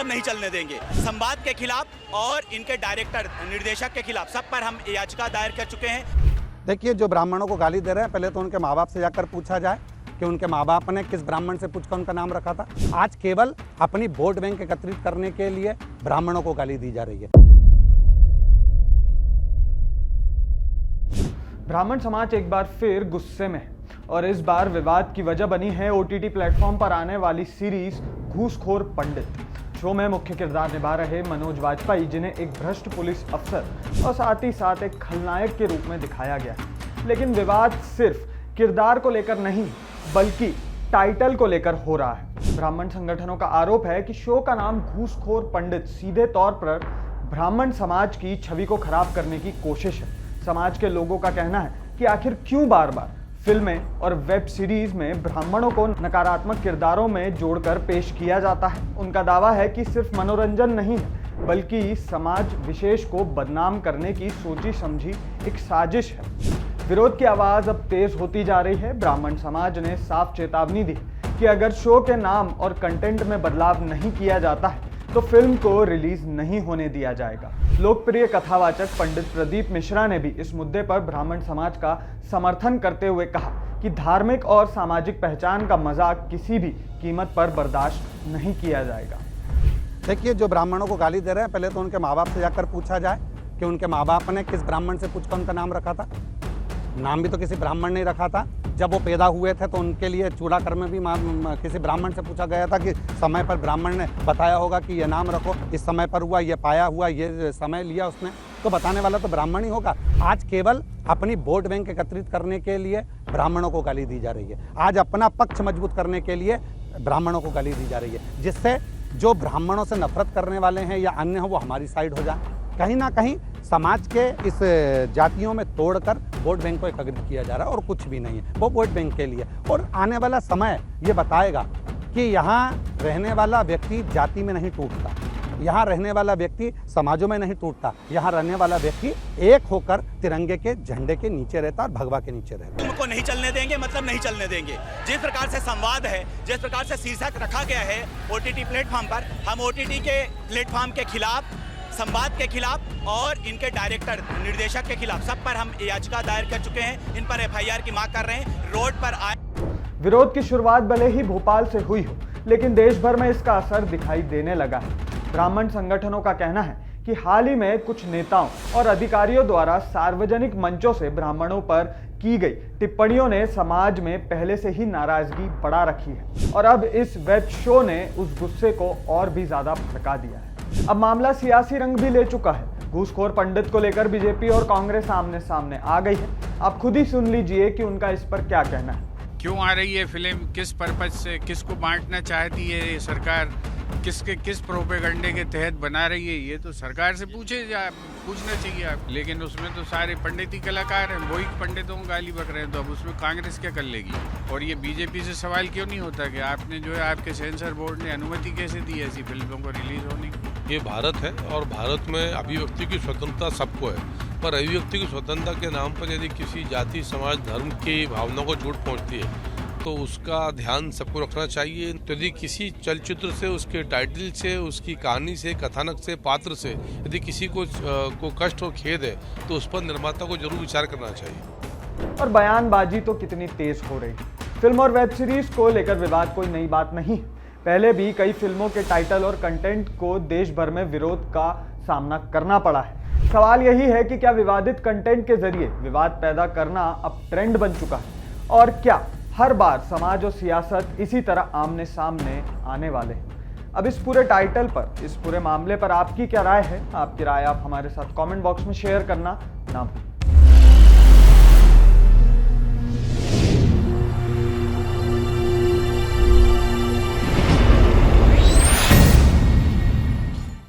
मतलब नहीं चलने देंगे। संवाद के खिलाफ और इनके डायरेक्टर निर्देशक के खिलाफ सब पर हम याचिका दायर कर चुके हैं। देखिए, जो ब्राह्मणों को गाली दे रहे हैं, पहले तो उनके माँ बाप से जाकर पूछा जाए कि उनके माँ बाप ने किस ब्राह्मण से पूछकर उनका नाम रखा था। आज केवल अपनी वोट बैंक एकत्रित करने के लिए ब्राह्मणों को गाली दी जा रही है। ब्राह्मण समाज एक बार फिर गुस्से में है और इस बार विवाद की वजह बनी है ओटीटी प्लेटफॉर्म पर आने वाली सीरीज घूसखोर पंडित। शो में मुख्य किरदार निभा रहे मनोज वाजपेयी, जिन्हें एक भ्रष्ट पुलिस अफसर और साथ ही साथ एक खलनायक के रूप में दिखाया गया है। लेकिन विवाद सिर्फ किरदार को लेकर नहीं बल्कि टाइटल को लेकर हो रहा है। ब्राह्मण संगठनों का आरोप है कि शो का नाम घूसखोर पंडित सीधे तौर पर ब्राह्मण समाज की छवि को खराब करने की कोशिश है। समाज के लोगों का कहना है कि आखिर क्यों बार बार फिल्में और वेब सीरीज में ब्राह्मणों को नकारात्मक किरदारों में जोड़कर पेश किया जाता है। उनका दावा है कि सिर्फ मनोरंजन नहीं है बल्कि समाज विशेष को बदनाम करने की सोची समझी एक साजिश है। विरोध की आवाज अब तेज होती जा रही है। ब्राह्मण समाज ने साफ चेतावनी दी कि अगर शो के नाम और कंटेंट में बदलाव नहीं किया जाता है तो फिल्म को रिलीज नहीं होने दिया जाएगा। लोकप्रिय कथावाचक पंडित प्रदीप मिश्रा ने भी इस मुद्दे पर ब्राह्मण समाज का समर्थन करते हुए कहा कि धार्मिक और सामाजिक पहचान का मजाक किसी भी कीमत पर बर्दाश्त नहीं किया जाएगा। देखिए, जो ब्राह्मणों को गाली दे रहे हैं, पहले तो उनके माँ बाप से जाकर पूछा जाए कि उनके माँ बाप ने किस ब्राह्मण से पूछकर उनका नाम रखा था। नाम भी तो किसी ब्राह्मण ने रखा था। जब वो पैदा हुए थे तो उनके लिए चूड़ाकर में भी किसी ब्राह्मण से पूछा गया था कि समय पर ब्राह्मण ने बताया होगा कि ये नाम रखो, इस समय पर हुआ, ये पाया हुआ, ये समय लिया उसने, तो बताने वाला तो ब्राह्मण ही होगा। आज केवल अपनी वोट बैंक एकत्रित करने के लिए ब्राह्मणों को गाली दी जा रही है। आज अपना पक्ष मजबूत करने के लिए ब्राह्मणों को गाली दी जा रही है, जिससे जो ब्राह्मणों से नफरत करने वाले हैं या अन्य हो वो हमारी साइड हो जाए। कहीं ना कहीं समाज के इस जातियों में तोड़कर वोट बैंक को एकत्रित किया जा रहा है और कुछ भी नहीं है, वो वोट बैंक के लिए। और आने वाला समय ये बताएगा कि यहाँ रहने वाला व्यक्ति जाति में नहीं टूटता, यहाँ रहने वाला व्यक्ति समाजों में नहीं टूटता, यहाँ रहने वाला व्यक्ति एक होकर तिरंगे के झंडे के नीचे रहता और भगवा के नीचे रहता। उनको नहीं चलने देंगे, मतलब नहीं चलने देंगे। जिस प्रकार से संवाद है, जिस प्रकार से शीर्षक रखा गया है ओटीटी प्लेटफॉर्म पर, हम ओटीटी के प्लेटफॉर्म के खिलाफ, संवाद के खिलाफ और इनके डायरेक्टर निर्देशक के खिलाफ सब पर हम याचिका दायर कर चुके हैं। इन पर एफआईआर की मांग कर रहे हैं। रोड पर आए विरोध की शुरुआत भले ही भोपाल से हुई हो, लेकिन देश भर में इसका असर दिखाई देने लगा है। ब्राह्मण संगठनों का कहना है कि हाल ही में कुछ नेताओं और अधिकारियों द्वारा सार्वजनिक मंचों से ब्राह्मणों पर की गई टिप्पणियों ने समाज में पहले से ही नाराजगी बढ़ा रखी है और अब इस वेब शो ने उस गुस्से को और भी ज्यादा भड़का दिया है। अब मामला सियासी रंग भी ले चुका है। घूसखोर पंडित को लेकर बीजेपी और कांग्रेस आमने सामने आ गई है। आप खुद ही सुन लीजिए कि उनका इस पर क्या कहना है। क्यों आ रही है फिल्म, किस पर्पज से, किसको बांटना चाहती है ये सरकार, किस प्रोपेगंडे के तहत बना रही है, ये तो सरकार से पूछना चाहिए आप। लेकिन उसमें तो सारे पंडित ही कलाकार हैं, वही पंडितों को गाली बक रहे हैं, तो अब उसमें कांग्रेस क्या कर लेगी। और ये बीजेपी से सवाल क्यों नहीं होता कि आपने जो है आपके सेंसर बोर्ड ने अनुमति कैसे दी ऐसी फिल्मों को रिलीज होने की। ये भारत है और भारत में अभिव्यक्ति की स्वतंत्रता सबको है, पर अभिव्यक्ति की स्वतंत्रता के नाम पर यदि किसी जाति, समाज, धर्म की भावना को चोट पहुंचती है तो उसका ध्यान सबको रखना चाहिए। तो यदि किसी चलचित्र से, उसके टाइटल से, उसकी कहानी से, कथानक से, पात्र से यदि किसी को कष्ट और खेद है तो उस पर निर्माता को जरूर विचार करना चाहिए। और बयानबाजी तो कितनी तेज हो रही है। फिल्म और वेब सीरीज को लेकर विवाद कोई नई बात नहीं है। पहले भी कई फिल्मों के टाइटल और कंटेंट को देश भर में विरोध का सामना करना पड़ा है। सवाल यही है कि क्या विवादित कंटेंट के जरिए विवाद पैदा करना अब ट्रेंड बन चुका है और क्या हर बार समाज और सियासत इसी तरह आमने सामने आने वाले हैं। अब इस पूरे टाइटल पर, इस पूरे मामले पर आपकी क्या राय है? आपकी राय आप हमारे साथ कमेंट बॉक्स में शेयर करना ना भूलें।